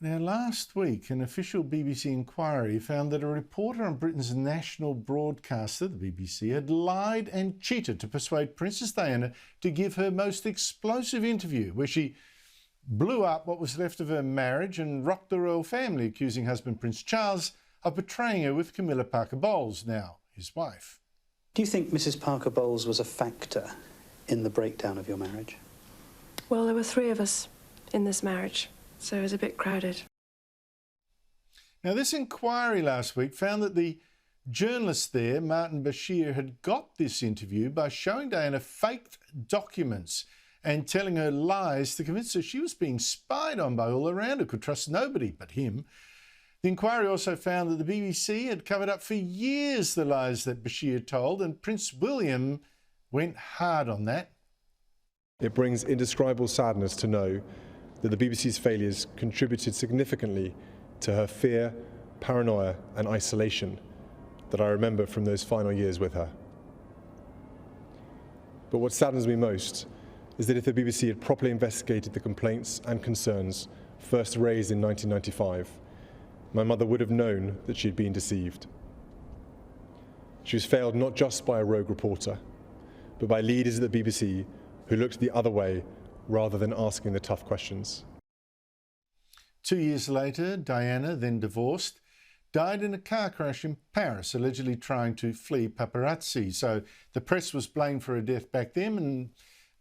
Now, last week, an official BBC inquiry found that a reporter on Britain's national broadcaster, the BBC, had lied and cheated to persuade Princess Diana to give her most explosive interview, where she blew up what was left of her marriage and rocked the royal family, accusing husband Prince Charles of betraying her with Camilla Parker Bowles, now his wife. Do you think Mrs. Parker Bowles was a factor in the breakdown of your marriage? Well, there were three of us in this marriage, so it was a bit crowded. Now, this inquiry last week found that the journalist there, Martin Bashir, had got this interview by showing Diana faked documents and telling her lies to convince her she was being spied on by all around her, could trust nobody but him. The inquiry also found that the BBC had covered up for years the lies that Bashir told, and Prince William went hard on that. It brings indescribable sadness to know that the BBC's failures contributed significantly to her fear, paranoia and isolation that I remember from those final years with her. But what saddens me most is that if the BBC had properly investigated the complaints and concerns first raised in 1995, my mother would have known that she had been deceived. She was failed not just by a rogue reporter, but by leaders at the BBC who looked the other way rather than asking the tough questions. 2 years later, Diana, then divorced, died in a car crash in Paris, allegedly trying to flee paparazzi. So the press was blamed for her death back then, and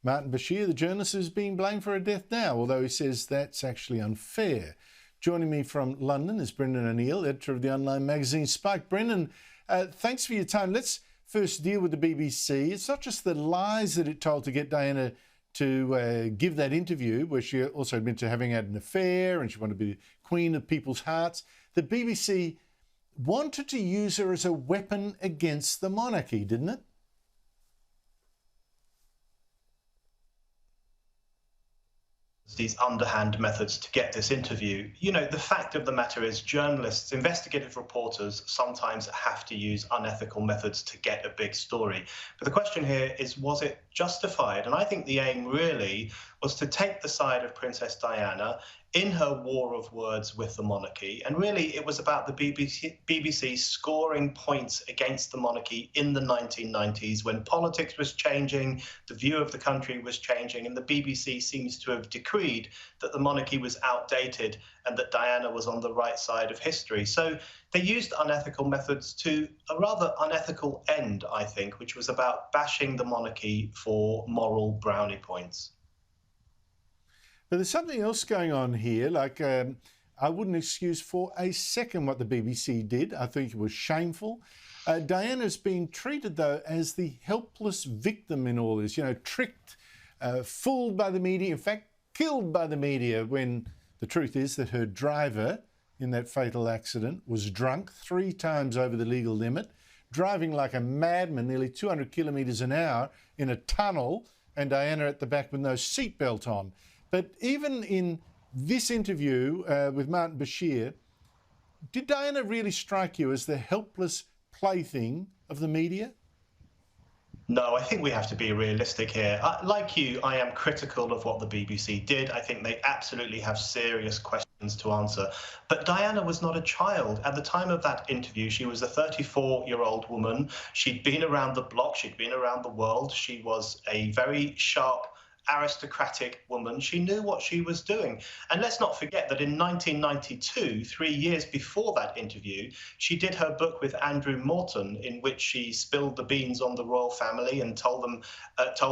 Martin Bashir, the journalist, is being blamed for her death now, although he says that's actually unfair. Joining me from London is Brendan O'Neill, editor of the online magazine Spike. Brendan, thanks for your time. Let's first deal with the BBC. It's not just the lies that it told to get Diana to give that interview, where she also admitted to having had an affair and she wanted to be the queen of people's hearts. The BBC wanted to use her as a weapon against the monarchy, didn't it? These underhand methods to get this interview. You know, the fact of the matter is journalists, investigative reporters sometimes have to use unethical methods to get a big story. But the question here is, was it justified? And I think the aim really was to take the side of Princess Diana in her war of words with the monarchy. And really, it was about the BBC scoring points against the monarchy in the 1990s when politics was changing, the view of the country was changing, and the BBC seems to have decreed that the monarchy was outdated and that Diana was on the right side of history. So they used unethical methods to a rather unethical end, I think, which was about bashing the monarchy for moral brownie points. But there's something else going on here. Like, I wouldn't excuse for a second what the BBC did. I think it was shameful. Diana's being treated, though, as the helpless victim in all this, you know, tricked, fooled by the media, in fact, killed by the media, when the truth is that her driver in that fatal accident was drunk 3 times over the legal limit, driving like a madman nearly 200 kilometres an hour in a tunnel, and Diana at the back with no seatbelt on. But even in this interview with Martin Bashir, did Diana really strike you as the helpless plaything of the media? No, I think we have to be realistic here. Like you, I am critical of what the BBC did. I think they absolutely have serious questions to answer. But Diana was not a child. At the time of that interview, she was a 34-year-old woman. She'd been around the block. She'd been around the world. She was a very sharp, aristocratic woman. She knew what she was doing. And let's not forget that in 1992, 3 years before that interview, she did her book with Andrew Morton, in which she spilled the beans on the royal family and told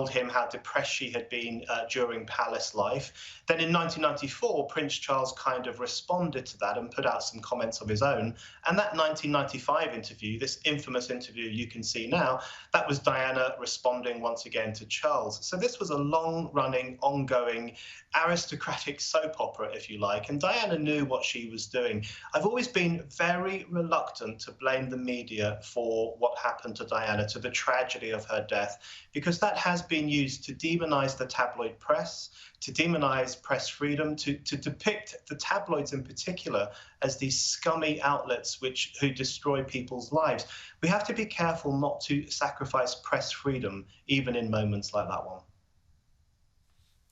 him how depressed she had been during palace life. Then in 1994, Prince Charles kind of responded to that and put out some comments of his own. And that 1995 interview, this infamous interview you can see now, that was Diana responding once again to Charles. So this was a long-running, ongoing, aristocratic soap opera, if you like, and Diana knew what she was doing. I've always been very reluctant to blame the media for what happened to Diana, to the tragedy of her death, because that has been used to demonize the tabloid press, to demonize press freedom, to depict the tabloids in particular as these scummy outlets who destroy people's lives. We have to be careful not to sacrifice press freedom, even in moments like that one.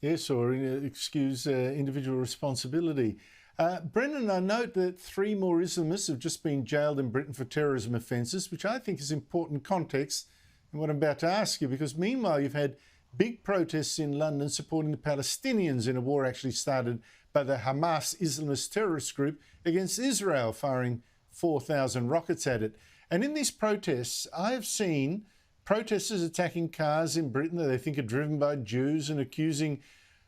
Yes, or excuse individual responsibility. Brendan, I note that 3 more Islamists have just been jailed in Britain for terrorism offences, which I think is important context in what I'm about to ask you, because meanwhile you've had big protests in London supporting the Palestinians in a war actually started by the Hamas Islamist terrorist group against Israel, firing 4,000 rockets at it. And in these protests, I have seen protesters attacking cars in Britain that they think are driven by Jews and accusing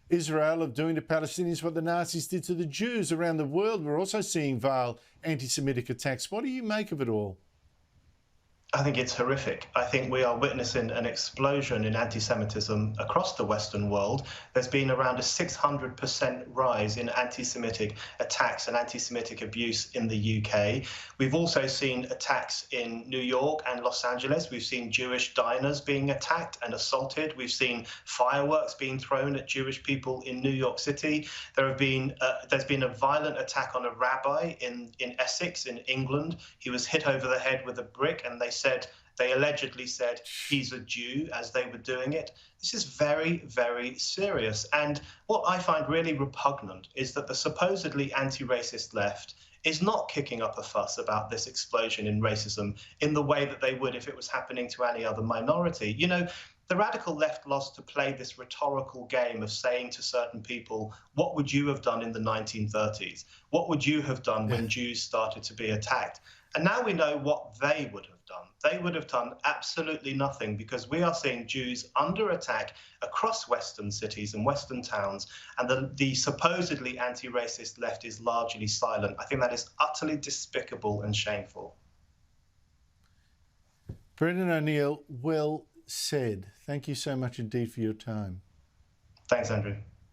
Israel of doing to Palestinians what the Nazis did to the Jews. Around the world, we're also seeing vile anti-Semitic attacks. What do you make of it all? I think it's horrific. I think we are witnessing an explosion in anti-Semitism across the Western world. There's been around a 600% rise in anti-Semitic attacks and anti-Semitic abuse in the UK. We've also seen attacks in New York and Los Angeles. We've seen Jewish diners being attacked and assaulted. We've seen fireworks being thrown at Jewish people in New York City. There's been a violent attack on a rabbi in Essex in England. He was hit over the head with a brick, and they allegedly said he's a Jew as they were doing it. This is very, very serious. And what I find really repugnant is that the supposedly anti-racist left is not kicking up a fuss about this explosion in racism in the way that they would if it was happening to any other minority. You know, the radical left loves to play this rhetorical game of saying to certain people, what would you have done in the 1930s? What would you have done when Jews started to be attacked? And now we know what they would have done. They would have done absolutely nothing, because we are seeing Jews under attack across Western cities and Western towns, and the supposedly anti-racist left is largely silent. I think that is utterly despicable and shameful. Brendan O'Neill, well said. Thank you so much indeed for your time. Thanks, Andrew.